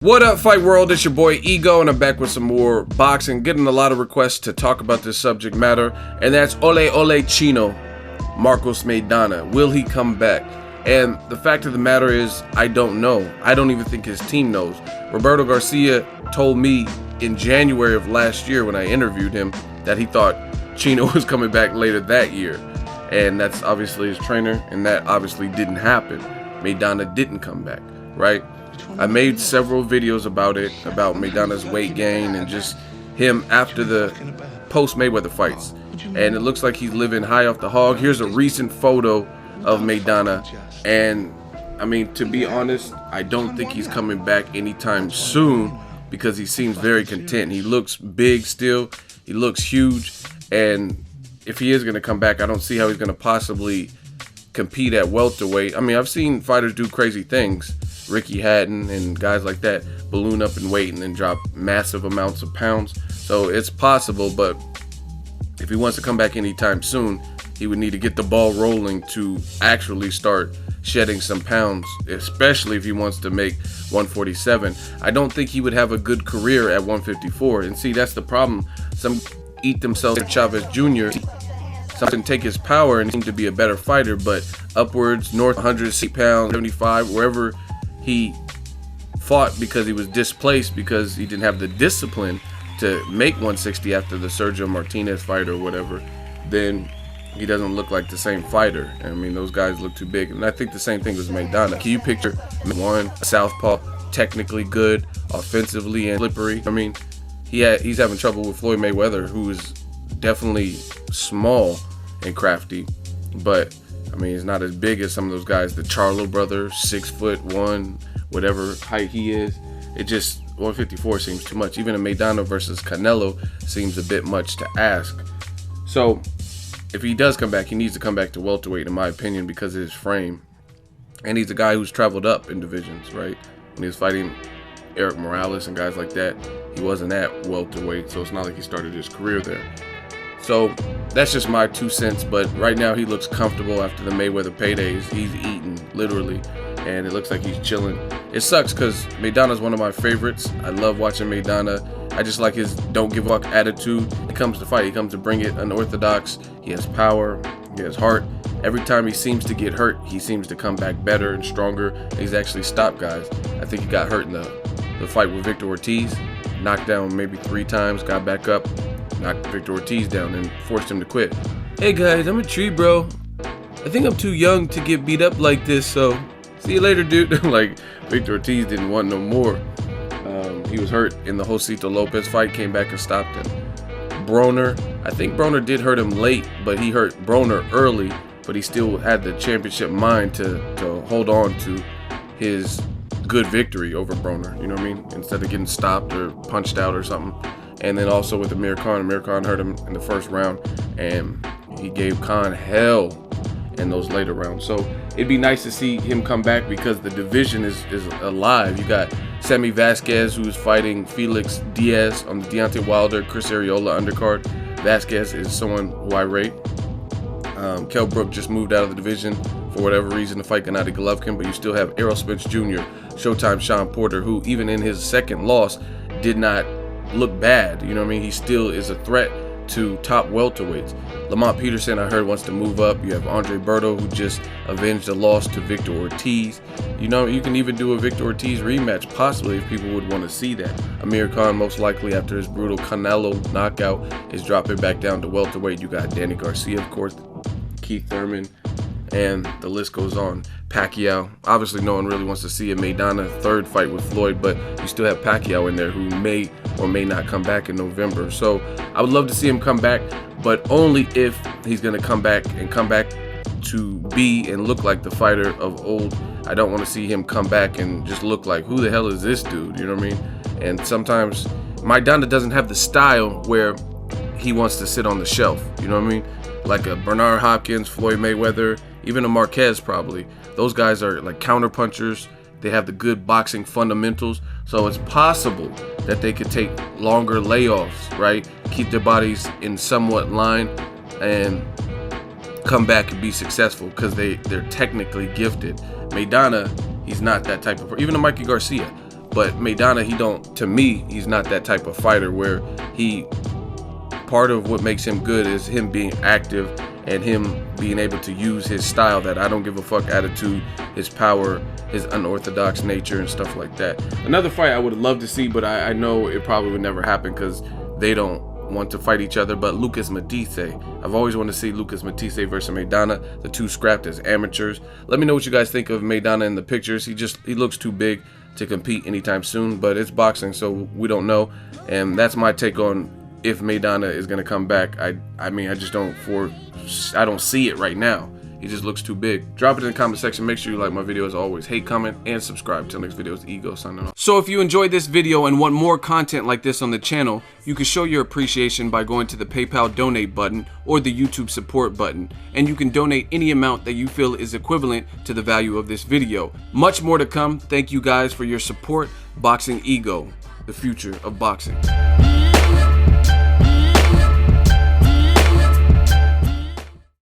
What up, Fight World? It's your boy Ego, and I'm back with some more boxing. Getting a lot of requests to talk about this subject matter, and that's Ole Chino, Marcos Maidana. Will he come back? And the fact of the matter is, I don't know. I don't even think his team knows. Roberto Garcia told me in January of last year when I interviewed him that he thought Chino was coming back later that year. And that's obviously his trainer, and that obviously didn't happen. Maidana didn't come back, right? I made several videos about it, about Maidana's weight gain and just him after the post-Mayweather fights. And it looks like he's living high off the hog. Here's a recent photo of Maidana. And, I mean, to be honest, I don't think he's coming back anytime soon because he seems very content. He looks big still. He looks huge. And if he is going to come back, I don't see how he's going to possibly compete at welterweight. I mean, I've seen fighters do crazy things. Ricky Hatton and guys like that balloon up in weight and then drop massive amounts of pounds. So it's possible, but if he wants to come back anytime soon, he would need to get the ball rolling to actually start shedding some pounds, especially if he wants to make 147. I don't think he would have a good career at 154. And see, that's the problem. Some eat themselves to Chavez Jr. Something take his power and seem to be a better fighter, but upwards, north 160 pounds, 75, wherever he fought because he was displaced because he didn't have the discipline to make 160 after the Sergio Martinez fight or whatever, then he doesn't look like the same fighter. I mean, those guys look too big. And I think the same thing with Maidana. Can you picture one southpaw, technically good, offensively and slippery? I mean, he's having trouble with Floyd Mayweather, who is definitely small and crafty, but I mean, he's not as big as some of those guys. The Charlo brothers, 6'1", whatever height he is. It just 154 seems too much. Even a Maidana versus Canelo seems a bit much to ask. So if he does come back, he needs to come back to welterweight, in my opinion, because of his frame. And he's a guy who's traveled up in divisions, right? When he was fighting Eric Morales and guys like that, he wasn't at welterweight, so it's not like he started his career there. So that's just my 2 cents, but right now he looks comfortable after the Mayweather paydays. He's eating, literally, and it looks like he's chilling. It sucks because Maidana's one of my favorites. I love watching Maidana. I just like his don't give up attitude. He comes to fight. He comes to bring it unorthodox. He has power. He has heart. Every time he seems to get hurt, he seems to come back better and stronger. And he's actually stopped guys. I think he got hurt in the fight with Victor Ortiz. Knocked down maybe 3 times, got back up, knocked Victor Ortiz down and forced him to quit. Hey guys, I'm a tree bro. I think I'm too young to get beat up like this, so see you later, dude. Like, Victor Ortiz didn't want no more. He was hurt in the Josito Lopez fight, came back and stopped him. Broner, I think Broner did hurt him late, but he hurt Broner early, but he still had the championship mind to hold on to his good victory over Broner, you know what I mean? Instead of getting stopped or punched out or something. And then also with Amir Khan hurt him in the first round, and he gave Khan hell in those later rounds. So it'd be nice to see him come back because the division is alive. You got Sammy Vasquez, who's fighting Felix Diaz on the Deontay Wilder, Chris Arreola undercard. Vasquez is someone who I rate. Kell Brook just moved out of the division for whatever reason to fight Gennady Golovkin, but you still have Errol Spence Jr., Showtime Sean Porter, who even in his second loss did not look bad. You know what I mean? He still is a threat to top welterweights. Lamont Peterson, I heard, wants to move up. You have Andre Berto, who just avenged the loss to Victor Ortiz. You know, you can even do a Victor Ortiz rematch, possibly, if people would want to see that. Amir Khan, most likely, after his brutal Canelo knockout, is dropping back down to welterweight. You got Danny Garcia, of course, Keith Thurman, and the list goes on. Pacquiao, obviously no one really wants to see a Maidana third fight with Floyd, but you still have Pacquiao in there who may or may not come back in November. So I would love to see him come back, but only if he's going to come back to be and look like the fighter of old. I don't want to see him come back and just look like, who the hell is this dude? You know what I mean? And sometimes Maidana doesn't have the style where he wants to sit on the shelf. You know what I mean? Like a Bernard Hopkins, Floyd Mayweather, even a Marquez probably. Those guys are like counter punchers. They have the good boxing fundamentals. So it's possible that they could take longer layoffs, right? Keep their bodies in somewhat line and come back and be successful because they're technically gifted. Maidana, he's not that type of person. Even a Mikey Garcia. But Maidana, to me, he's not that type of fighter where part of what makes him good is him being active and him being able to use his style, that I don't give a fuck attitude, his power, his unorthodox nature and stuff like that. Another fight I would love to see, but I know it probably would never happen because they don't want to fight each other, but Lucas Matisse. I've always wanted to see Lucas Matisse versus Maidana. The two scrapped as amateurs. Let me know what you guys think of Maidana in the pictures. He looks too big to compete anytime soon, but it's boxing, so we don't know. And that's my take on if Maidana is going to come back. I mean, I don't see it right now. He just looks too big. Drop it in the comment section. Make sure you like my video as always. Hate, comment, and subscribe. Till next video, it's Ego signing off. So if you enjoyed this video and want more content like this on the channel, you can show your appreciation by going to the PayPal donate button or the YouTube support button. And you can donate any amount that you feel is equivalent to the value of this video. Much more to come. Thank you guys for your support. Boxing Ego, the future of boxing.